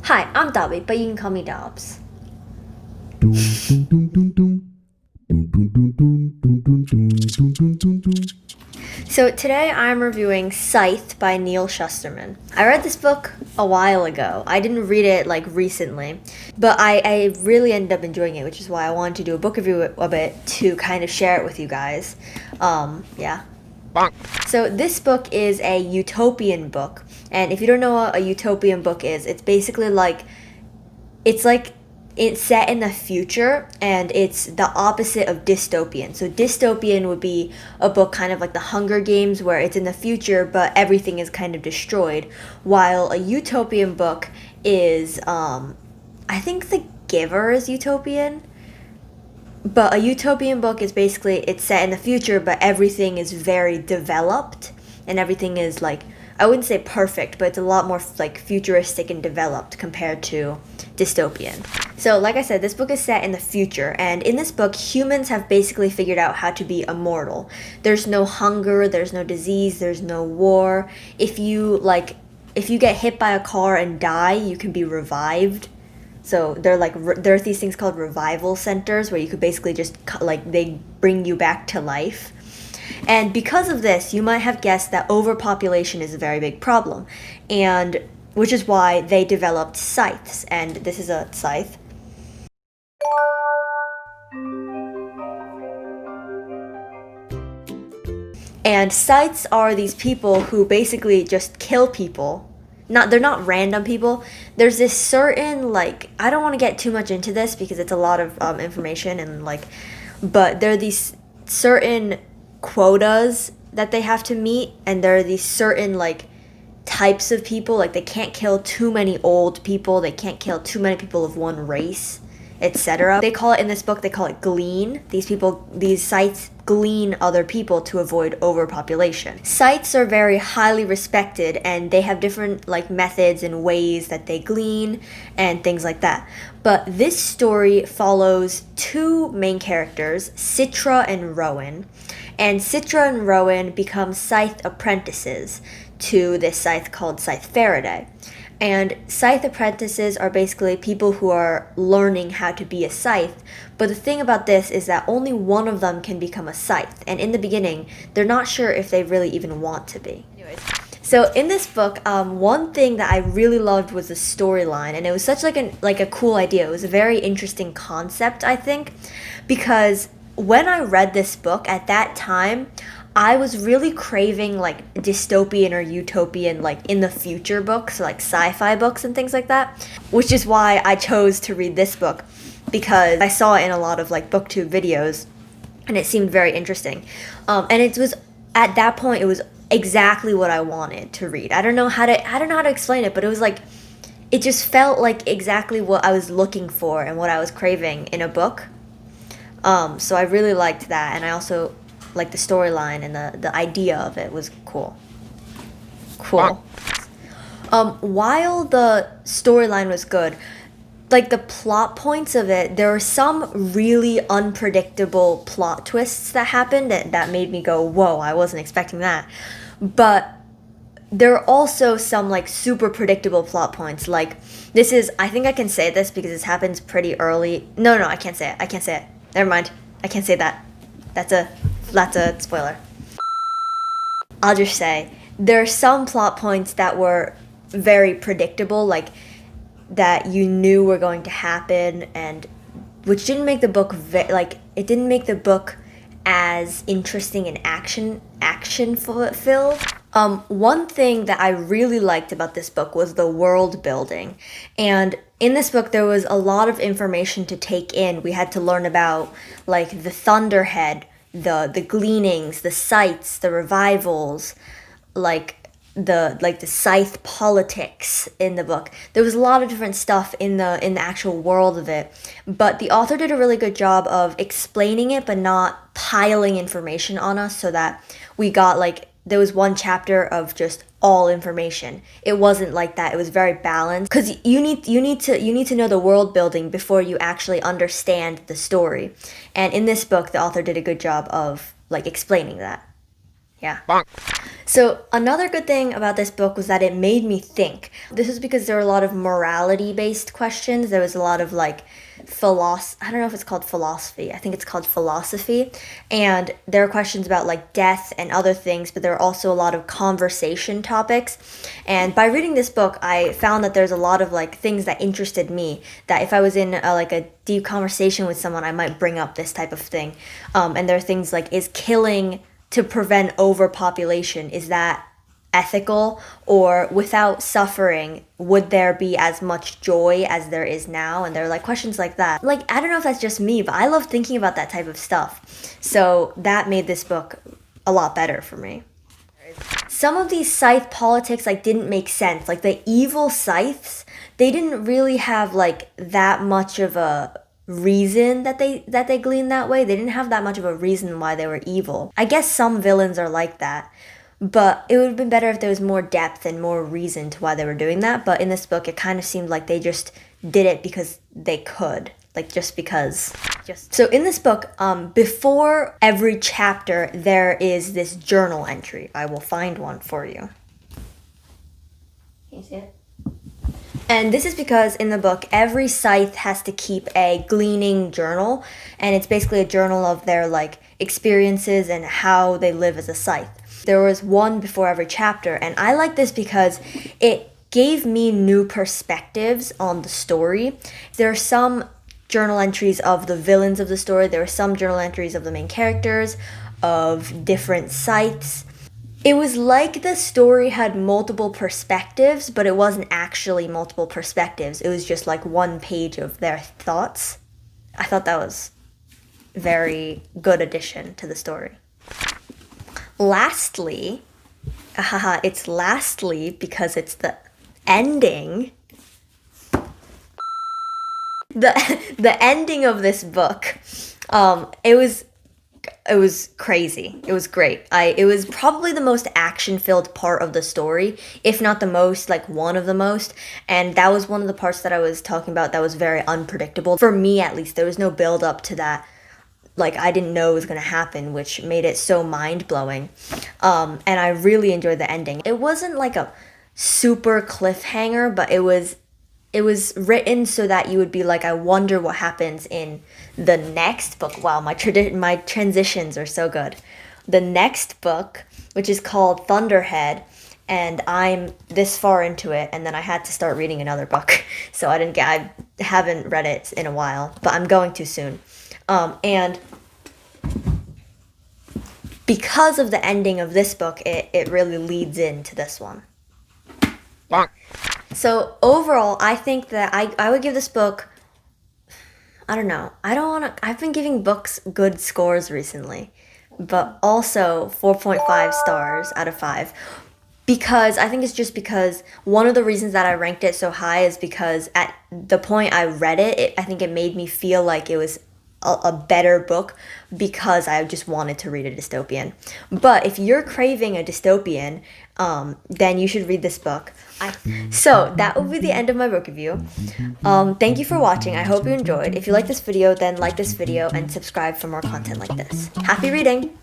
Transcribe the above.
Hi, I'm Dabby, but you can call me Dabz. Dum, dum, dum, dum, dum. Dum, dum, dum, dum, dum, dum, dum, dum, dum, dum, dum. So today I'm reviewing Scythe by Neal Shusterman. I read this book a while ago. I didn't read it like recently, but I really ended up enjoying it, which is why I wanted to do a book review of it to kind of share it with you guys. Yeah. So this book is a utopian book, and if you don't know what a utopian book is, it's set in the future, and it's the opposite of dystopian. So dystopian would be a book kind of like the Hunger Games, where it's in the future but everything is kind of destroyed, while a utopian book is I think The Giver is utopian. But a utopian book is basically it's set in the future, but everything is very developed, and everything is like, I wouldn't say perfect, but it's a lot more like futuristic and developed compared to dystopian. So, like I said, this book is set in the future, and in this book, humans have basically figured out how to be immortal. There's no hunger, there's no disease, there's no war. If you get hit by a car and die, you can be revived. So there are these things called revival centers where you could basically just they bring you back to life. And because of this, you might have guessed that overpopulation is a very big problem, and which is why they developed scythes. And this is a scythe. And scythes are these people who basically just kill people. They're not random people. There's this certain I don't want to get too much into this because it's a lot of information but there are these certain quotas that they have to meet, and there are these certain types of people. They can't kill too many old people. They can't kill too many people of one race, etc. They call it in this book. They call it glean. These scythes glean other people to avoid overpopulation. Scythes are very highly respected, and they have different methods and ways that they glean and things like that. But this story follows two main characters, Citra and Rowan. And Citra and Rowan become scythe apprentices to this scythe called Scythe Faraday. And scythe apprentices are basically people who are learning how to be a scythe. But the thing about this is that only one of them can become a scythe. And in the beginning, they're not sure if they really even want to be. Anyways, so in this book, one thing that I really loved was the storyline. And it was such a cool idea. It was a very interesting concept, I think. Because when I read this book at that time, I was really craving dystopian or utopian in the future books, sci-fi books and things like that, which is why I chose to read this book, because I saw it in a lot of booktube videos and it seemed very interesting. And it was at that point it was exactly what I wanted to read. I don't know how to explain it, but it was it just felt like exactly what I was looking for and what I was craving in a book. So I really liked that, and I also the storyline and the idea of it was cool. While the storyline was good, the plot points of it, there were some really unpredictable plot twists that happened that made me go, whoa, I wasn't expecting that. But there are also some super predictable plot points. This is, I think I can say this because this happens pretty early. No, I can't say it. Never mind. I can't say that. That's a spoiler. I'll just say there are some plot points that were very predictable, that you knew were going to happen, and which didn't make the book it didn't make the book as interesting and action filled. One thing that I really liked about this book was the world building. And in this book, there was a lot of information to take in. We had to learn about the Thunderhead, the gleanings, the scythes, the revivals, the scythe politics in the book. There was a lot of different stuff in the actual world of it, but the author did a really good job of explaining it but not piling information on us, so that we got there was one chapter of just all information. It wasn't like that. It was very balanced, because you need to know the world building before you actually understand the story. And in this book, the author did a good job of explaining that. Yeah. So another good thing about this book was that it made me think. This is because there were a lot of morality-based questions. There was a lot of like I don't know if it's called philosophy. I think it's called philosophy. And there are questions about like death and other things, but there are also a lot of conversation topics. And by reading this book, I found that there's a lot of like things that interested me, that if I was in like a deep conversation with someone, I might bring up this type of thing. And there are things like, is killing to prevent overpopulation, is that ethical? Or without suffering, would there be as much joy as there is now? And there are like questions like that. Like, I don't know if that's just me, but I love thinking about that type of stuff. So that made this book a lot better for me. Some of these Scythe politics like didn't make sense. Like the evil Scythes, they didn't really have like that much of a reason that they gleaned that way. They didn't have that much of a reason why they were evil. I guess some villains are like that, but it would have been better if there was more depth and more reason to why they were doing that. But in this book, it kind of seemed like they just did it because they could. Like just because. So in this book, before every chapter, there is this journal entry. I will find one for you. Can you see it? And this is because in the book, every Scythe has to keep a gleaning journal, and it's basically a journal of their like experiences and how they live as a Scythe. There was one before every chapter, and I like this because it gave me new perspectives on the story. There are some journal entries of the villains of the story. There are some journal entries of the main characters, of different Scythes. It was like the story had multiple perspectives, but it wasn't actually multiple perspectives. It was just like one page of their thoughts. I thought that was a very good addition to the story. Lastly, it's lastly because it's the ending. The ending of this book, it was crazy. It was great. It was probably the most action-filled part of the story, if not the most, like one of the most. And that was one of the parts that I was talking about that was very unpredictable. For me, at least, there was no build up to that. Like, I didn't know it was going to happen, which made it so mind-blowing. And I really enjoyed the ending. It wasn't like a super cliffhanger, but it was written so that you would be like, I wonder what happens in the next book. Wow, my transitions are so good. The next book, which is called Thunderhead, and I'm this far into it, and then I had to start reading another book. So I haven't read it in a while, but I'm going to soon. And because of the ending of this book, it really leads into this one. So overall, I think that I would give this book, I don't know. I've been giving books good scores recently, but also 4.5 stars out of 5. Because I think it's just because one of the reasons that I ranked it so high is because at the point I read it, I think it made me feel like it was a better book because I just wanted to read a dystopian. But if you're craving a dystopian, then you should read this book. So that will be the end of my book review. Thank you for watching. I hope you enjoyed. If you like this video, then like this video and subscribe for more content like this. Happy reading!